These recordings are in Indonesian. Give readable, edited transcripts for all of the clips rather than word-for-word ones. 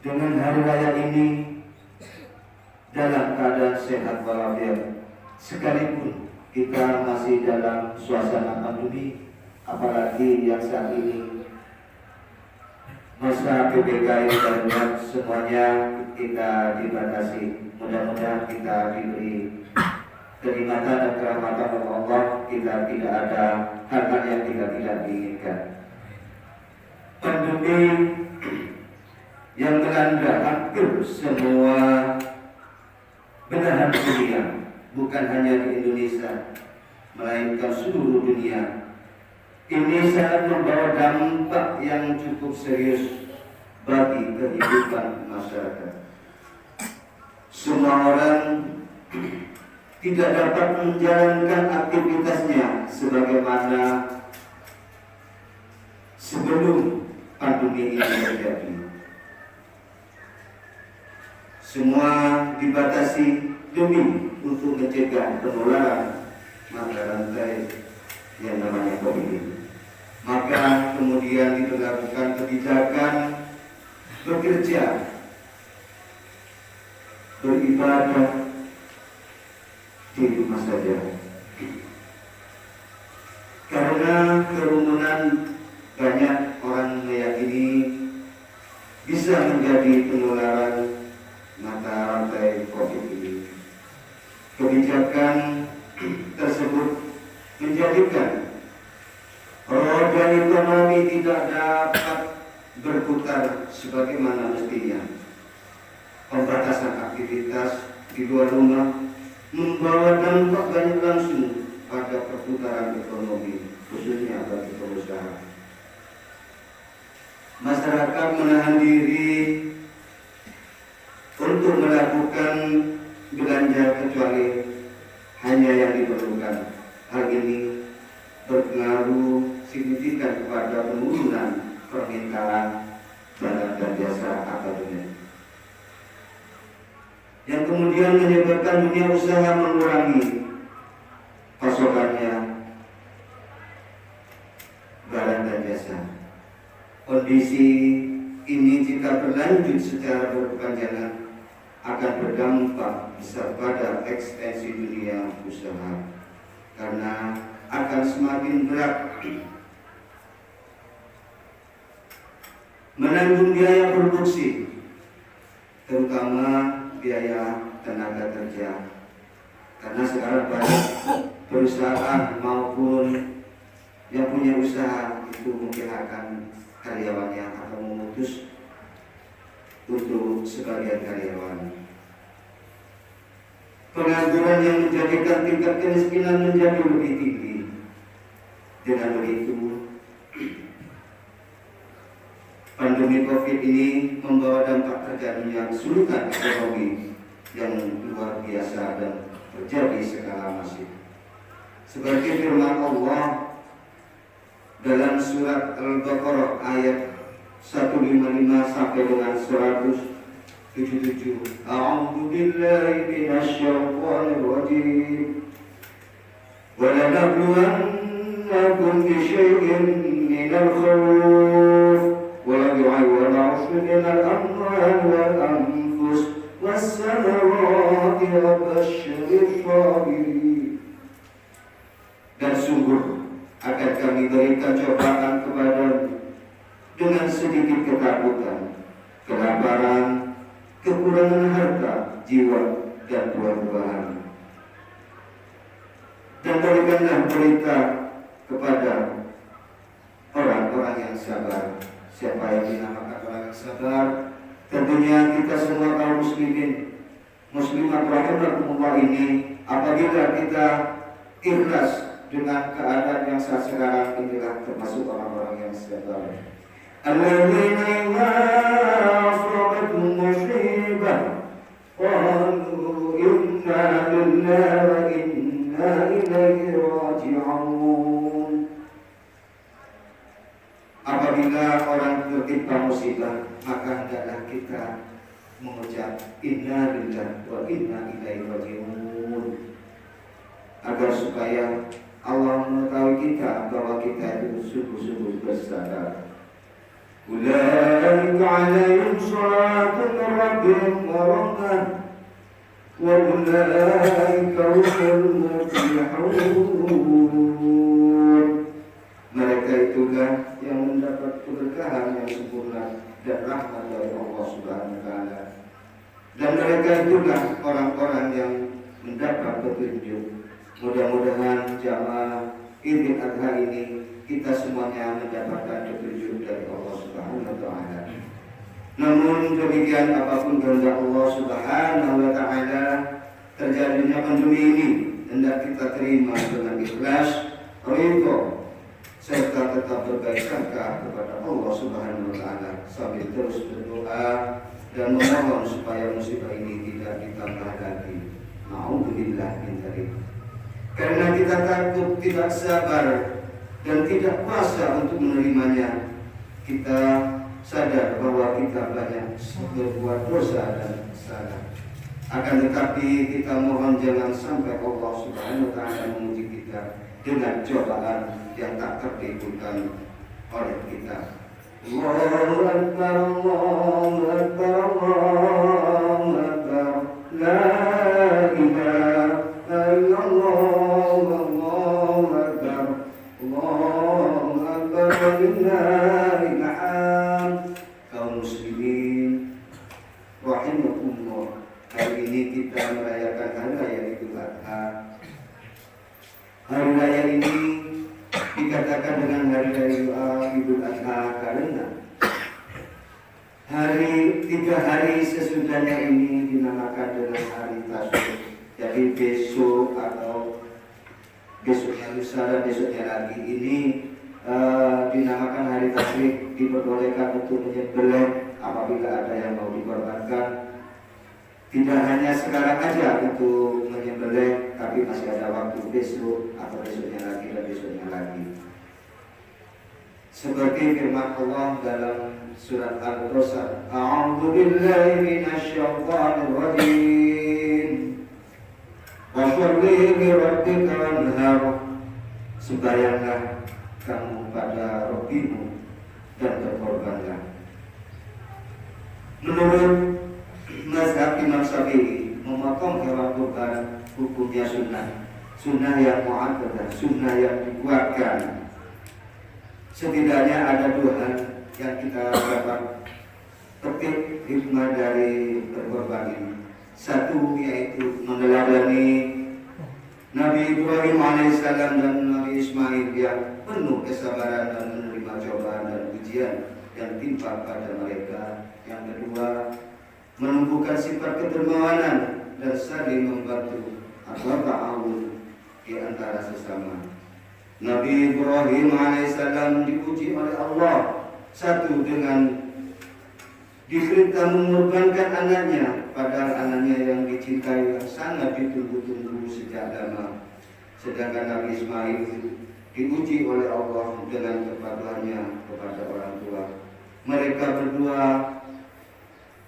dengan hari raya ini dalam keadaan sehat walafiat, sekalipun kita masih dalam suasana pandemi, apalagi yang saat ini masa PPKM darurat, semuanya kita dibatasi. Mudah-mudahan kita diberi kenikmatan dan kerahmatan oleh Allah, kita tidak ada hal-hal yang kita tidak diinginkan. Pandemi yang melanda hampir semua belahan dunia, bukan hanya di Indonesia, melainkan seluruh dunia. Ini sangat membawa dampak yang cukup serius bagi kehidupan masyarakat. Semua orang tidak dapat menjalankan aktivitasnya sebagaimana sebelum pandemi ini terjadi. Semua dibatasi demi untuk mencegah penularan mata rantai yang namanya COVID ini. Maka kemudian diberlakukan kebijakan bekerja, beribadah di rumah saja. Karena kerumunan banyak orang meyakini bisa menjadi penularan mata rantai COVID ini. Kebijakan tersebut menjadikan roda ekonomi tidak dapat berputar sebagaimana mestinya. Pembatasan aktivitas di luar rumah membawa dampak banyak langsung pada perputaran ekonomi, khususnya bagi pengusaha. Masyarakat menahan diri untuk melakukan belanja kecuali hanya yang diperlukan. Hal ini berpengaruh signifikan kepada penurunan permintaan barang dan jasa akademik, yang kemudian menyebabkan dunia usaha mengurangi pasokannya barang dan jasa. Kondisi ini jika berlanjut secara berkepanjangan akan berdampak besar pada ekstensi dunia usaha, karena akan semakin berat menanggung biaya produksi, terutama biaya tenaga kerja. Karena sekarang banyak perusahaan maupun yang punya usaha itu mungkin akan karyawannya atau memutus untuk sebagian karyawan. Pengangguran yang menjadikan tingkat kemiskinan menjadi lebih tinggi. Dengan begitu, pandemi COVID ini membawa dampak terjadinya kesulitan ekonomi yang luar biasa dan terjadi skala masif. Seperti firman Allah dalam surat Al-Baqarah ayat 155 sampai dengan 177. A'udzu billahi minasy syaithanir rajim. Wa lanabluwannakum bi syai'in minal khawf wal-ju'i wal-'atsfi minal amwali wal-anfus was-samarati wa basyyiris sabirin. Dan sungguh akan kami berikan cobaan kepadamu dengan sedikit ketakutan, kelaparan, kekurangan harta, jiwa, dan buah-buahan. Dan berikanlah berita kepada orang-orang yang sabar. Siapa yang dinamakan orang yang sabar? Tentunya kita semua kaum muslimin, muslimat rahimakumullah ini, apabila kita ikhlas dengan keadaan yang saat sekarang inilah termasuk orang-orang yang sabar. Alladzina idza asabatuhum musibah qalu inna lillahi wa inna ilaihi raji'un. Apabila orang tertimpa musibah, maka hendaklah kita mengucap inna lillahi wa inna ilaihi raji'un, agar supaya Allah mengetahui kita bahwa kita itu sungguh-sungguh bersabar. Ulaika alaihim salatu ورحمة وأولئك هم المفلحون. Mereka itulah yang mendapat keberkahan yang sempurna dan rahmat dari Allah Subhanahu wa taala. Dan mereka itulah orang-orang yang mendapat petunjuk. Mudah-mudahan jamaah Idul Adha ini kita semuanya mendapatkan petunjuk dari Allah Subhanahu wa taala. Namun demikian apapun kehendak Allah Subhanahu wa taala, terjadinya pandemi ini hendak kita terima dengan ikhlas, ridho, serta tetap berbaik sangka kepada Allah Subhanahu wa taala sambil terus berdoa dan memohon supaya musibah ini tidak ditambah lagi. Nauzubillah min dzalik. Karena kita takut, tidak sabar dan tidak kuasa untuk menerimanya, kita sadar bahwa kita banyak berbuat dosa dan salah. Akan tetapi kita mohon jangan sampai Allah Subhanahu wa taala menguji kita dengan cobaan yang tak terpikirkan oleh kita. Allahu Akbar, Allahu Akbar, Allahu Akbar, la ilaha illallah, Allahu Akbar, Allahu Akbar, walillahil hamd. Kaum muslimin rahimakumullah, hari ini kita merayakan hari raya Idul Adha. Hari raya ini dikatakan dengan hari raya Idul Adha karena tiga hari sesudahnya ini dinamakan dengan hari Tasyrik. Jadi besok atau besoknya lusa dan besoknya lagi ini dinamakan hari Tasyrik, diperbolehkan untuk menyembelih apabila ada yang mau dikorbankan. Tidak hanya sekarang aja untuk menyembelih, tapi masih ada waktu besok atau besoknya lagi dan besoknya lagi. Seperti firman Allah dalam surat Al-Qasas, A'udzu billahi minasyaitonir rajim. Wa sholli li rabbika wanhar. Sembahyanglah kamu pada Rabbimu dan berkorbanlah. Menurut mazhab Imam Syafi'i, memotong hewan kurban hukumnya sunnah yang mu'akkadah, sunnah yang dikuatkan. Setidaknya ada dua hal yang kita dapat petik hikmah dari berkorban ini. Satu yaitu meneladani Nabi Ibrahim alaihissalam dan Nabi Ismail yang penuh kesabaran dan menerima cobaan dan ujian yang timpa pada mereka. Yang kedua, menumbuhkan sifat kedermawanan dan saling membantu atau ta'awun di antara sesama. Nabi Ibrahim alaihissalam dipuji oleh Allah, satu dengan diperintah mengorbankan anaknya, padahal anaknya yang dicintai yang sangat ditunggu-tunggu sejak lama. Sedangkan Nabi Ismail diuji oleh Allah dengan kepatuhannya kepada orang tua. Mereka berdua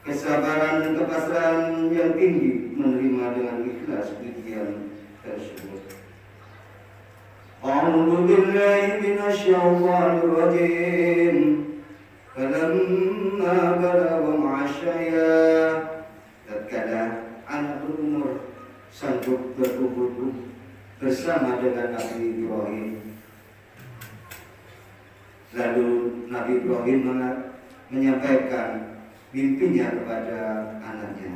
kesabaran dan kepasrahan yang tinggi menerima dengan ikhlas ujian tersebut. A'udzu billahi minasyaitonir rajim. Falamma balagha ma'asyaya, tatkala anak berumur sanggup berkumpul bersama dengan Nabi Ibrahim. Lalu Nabi Ibrahim menyampaikan mimpinya kepada anaknya.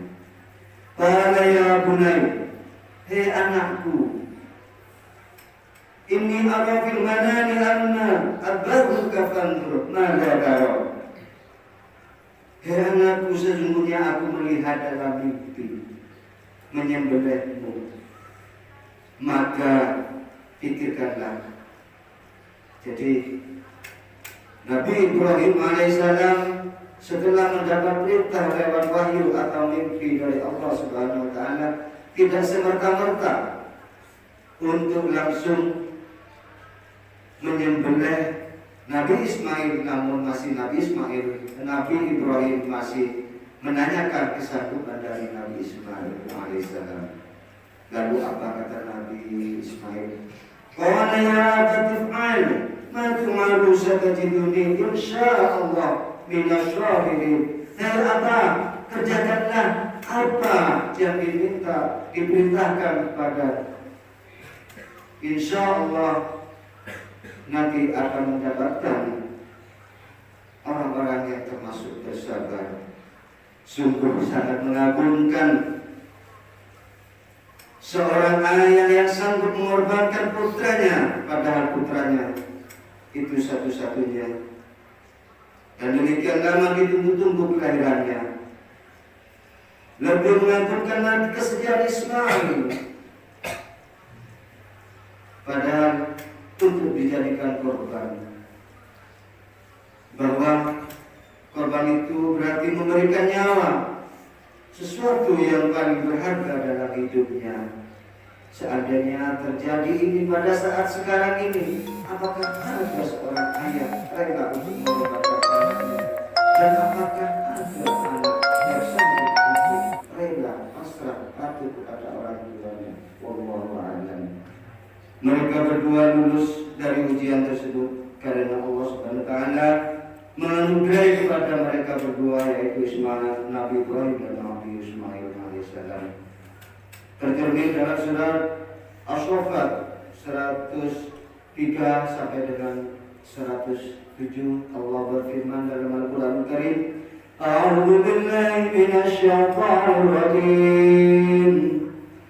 Qala ya bunai, hei anakku, inni ara fil manami anna adbaruka fanzur madza tara. Hei anakku, sesungguhnya aku melihat dalam mimpi menyembelihmu, maka pikirkanlah. Jadi Nabi Ibrahim alaihissalam setelah mendapat perintah lewat wahyu atau mimpi dari Allah Subhanahu wa taala, tidak semerta-merta untuk langsung menyembelih Nabi Ismail, namun masih Nabi Ibrahim masih menanyakan kesanggupan dari Nabi Ismail alaihissalam. Lalu apa kata Nabi Ismail? Qala ya abatif'al ma tu'malu satajiduni insya'allah minasyahirin apa? Kerjakanlah apa yang diperintahkan kepada. Insya Allah nanti akan mendapatkan orang-orang yang termasuk bersabar. Sungguh sangat mengagumkan seorang ayah yang sanggup mengorbankan putranya, padahal putranya itu satu-satunya. Dan demikian lama ditunggu-tunggu kelahirannya. Lebih mengagumkan lagi kesediaan Ismail, padahal untuk dijadikan korban, bahwa korban itu berarti memberikan nyawa, sesuatu yang paling berharga dalam hidupnya. Seandainya terjadi ini pada saat sekarang ini, apakah ada seorang ayah rela untuk mengorbankan anaknya? Dan apakah ada anak yang sanggup untuk rela pasrah patuh kepada orang tuanya? Wallahu a'lam. Mereka berdua lulus dari ujian tersebut karena Allah Subhanahu wa taala menganugerahi kepada mereka berdua, yaitu Ismail, Nabi Ibrahim dan Nabi Ismail alaihissalam. Tercermin dalam surat Asy-Syaffat 103 sampai dengan 107. Allah berfirman dalam Al-Qur'an Al-Karim, A'udzu billahi minasy syaithanir rajim.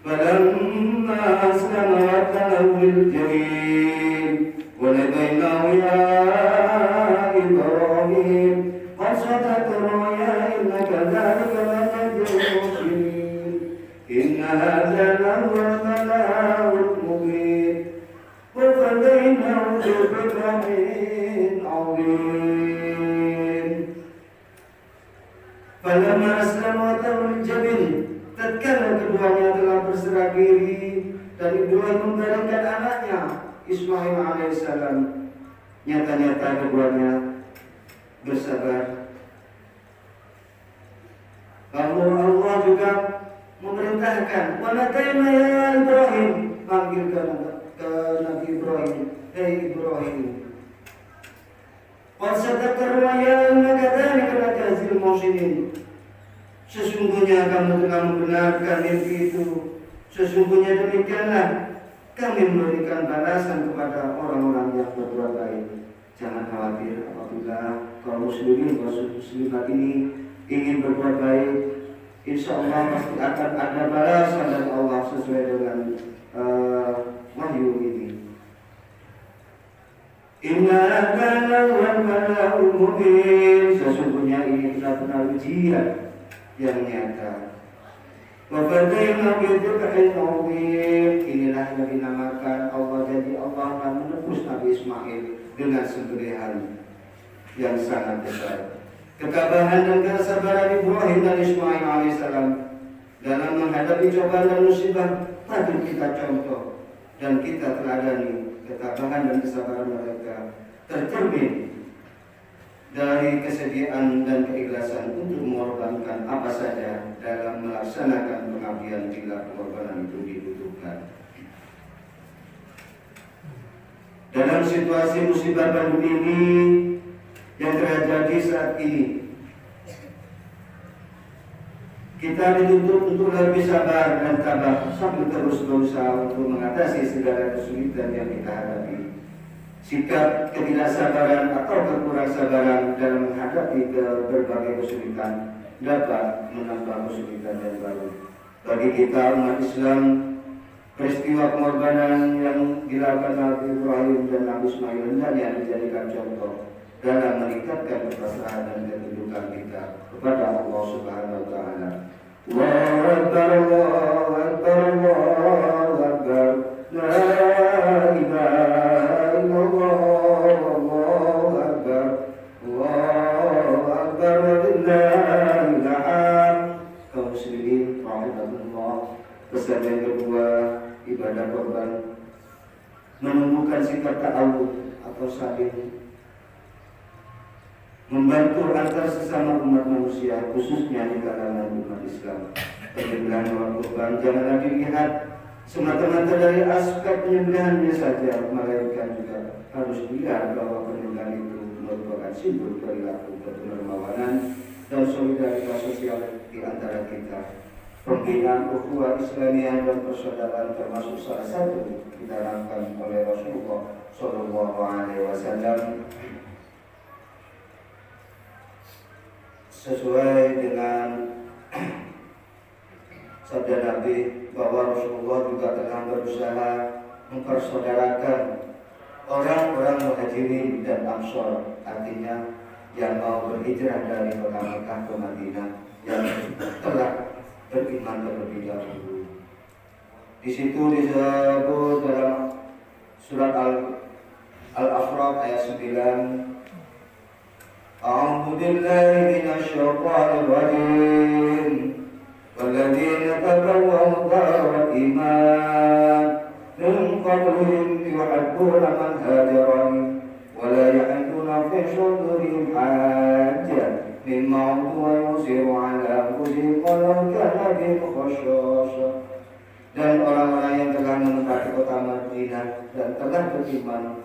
Falamma aslama wa tallahu lil jabin wa nadainahu ya Ibrahim qad sadaqta ru'ya innaka dzalika lanajzil muhsinin inna hadza lahuwal bala'ul mubin wa fadaynahu biqadrin 'azim. Falamma aslama wa tallahu lil jabin, tatkala keduanya telah berserah diri dan Ibrahim memberikan anaknya Ismail alaihissalam, nyata-nyata keduanya bersabar. Lalu Allah juga memerintahkan, "Wanadaina ya Ibrahim," panggilkan ke Nabi Ibrahim, "Hei Ibrahim, qad sadaqta ru'ya innaka dzalika lanajzil muhsinin." Sesungguhnya kamu telah membenarkan mimpi itu. Sesungguhnya demikianlah kami memberikan balasan kepada orang-orang yang berbuat baik. Jangan khawatir apabila kaum muslimin dan muslimat ini ingin berbuat baik, insya Allah pasti akan ada balasan dari Allah sesuai dengan wahyu ini. Inna kana wal bala'ul mubin. Sesungguhnya ini benar-benar ujian yang nyata. Wafadaina bidzikrin 'azim. Inilah yang dinamakan Allah, jadi Allah akan menebus Nabi Ismail dengan sembelihan yang sangat besar. Ketabahan dan kesabaran Ibrahim dan Ismail alaihissalam dalam menghadapi cobaan dan musibah patut kita contoh dan kita teladani. Ketabahan dan kesabaran mereka tercermin dari kesediaan dan keikhlasan untuk mengorbankan apa saja dalam melaksanakan pengabdian bila pengorbanan itu dibutuhkan. Dalam situasi musibah pandemi ini yang terjadi saat ini, kita dituntut untuk lebih sabar dan tabah sambil terus berusaha untuk mengatasi segala kesulitan yang kita hadapi. Sikap ketidaksabaran atau kekurangsabaran dalam menghadapi berbagai kesulitan dapat menambah kesulitan yang baru. Bagi kita umat Islam, peristiwa pengorbanan yang dilakukan Nabi Ibrahim dan Nabi Ismail hendaknya dijadikan contoh dalam meningkatkan kepasrahan dan ketundukan kita kepada Allah Subhanahu wa taala. Allahu Akbar, Allahu Akbar, Allahu Akbar. La ilaha illallah, Allahu Akbar, Allahu Akbar, walillahil hamd. Kaum muslimin rahimahullah, pesan yang kedua, ibadah korban menumbuhkan sikap ta'awun atau saling membantu antar sesama umat manusia, khususnya di kalangan umat Islam. Penyembelihan hewan kurban janganlah dilihat semata-mata dari aspek penyembelihannya saja, melainkan juga harus dilihat bahwa penyembelihan itu merupakan simbol perilaku kedermawanan dan solidaritas sosial di antara kita. Pembinaan ukhuwah Islamiyah dan persaudaraan termasuk salah satu ditanamkan oleh Rasulullah Shallallahu Alaihi Wasallam sesuai dengan sabda Nabi bahwa Rasulullah juga telah berusaha mempersaudarakan orang-orang Muhajirin dan Ansor, artinya yang mau berhijrah dari kota Mekah ke Madinah yang telah beriman terlebih dahulu. Di situ disebut dalam surat Al-A'raf ayat 9, A'udzu billahi minasy syaithanir rajim. Walladzina tabawwa'u ad-dara wal iman min qablihim yuhibbuna man hajara wa la ya'tuna fi sudurihim hajjah mimma 'utu wa yusiru 'ala anfusihim walau kana bihim khasyasah. Dan orang-orang yang telah menempati kota Madinah dan telah beriman,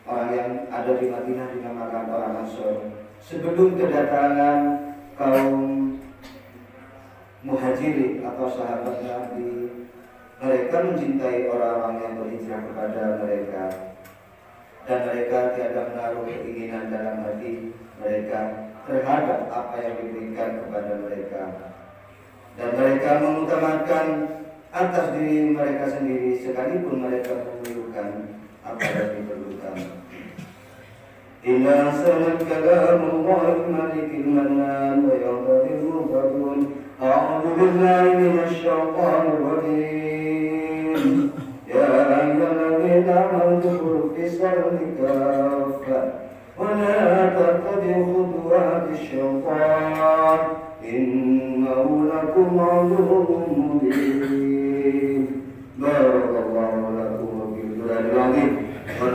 orang yang ada di Madinah dinamakan orang Ansor. Sebelum kedatangan kaum Muhajirin atau sahabat Nabi, mereka mencintai orang-orang yang berhijrah kepada mereka, dan mereka tiada menaruh keinginan dalam hati mereka terhadap apa yang diberikan kepada mereka, dan mereka mengutamakan atas diri mereka sendiri sekalipun mereka memerlukan apa yang diperlukan. Inna sanad kalamullah malikil manan wa yaqdirul mubadun. A'udzu billahi minasy syaithanir rajim. Ya ayyuhalladzina amanu udkhulu fis silmi kaffah wa la tattabi'u khutuwatis syaitan innahu lakum 'aduwwun mubin. Barakallahu lakum wa fil Qur'anil 'azim. Wa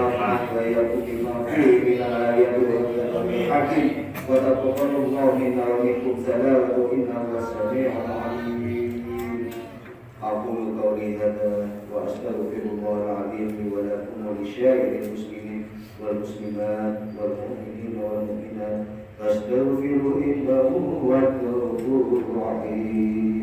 iyyakum bima fihi min al-ayati wal hakim. Wa taqabbalallahu minna wa minkum salawatu innahu was-sami'ul 'alim. Aqulu qawli hadza wa astaghfirullahal 'azim li wa lakum wa lisya'iril muslimin wal muslimat wal mu'minin wal mu'minat. Fastaghfiruhu innahu huwal ghafurur rahim.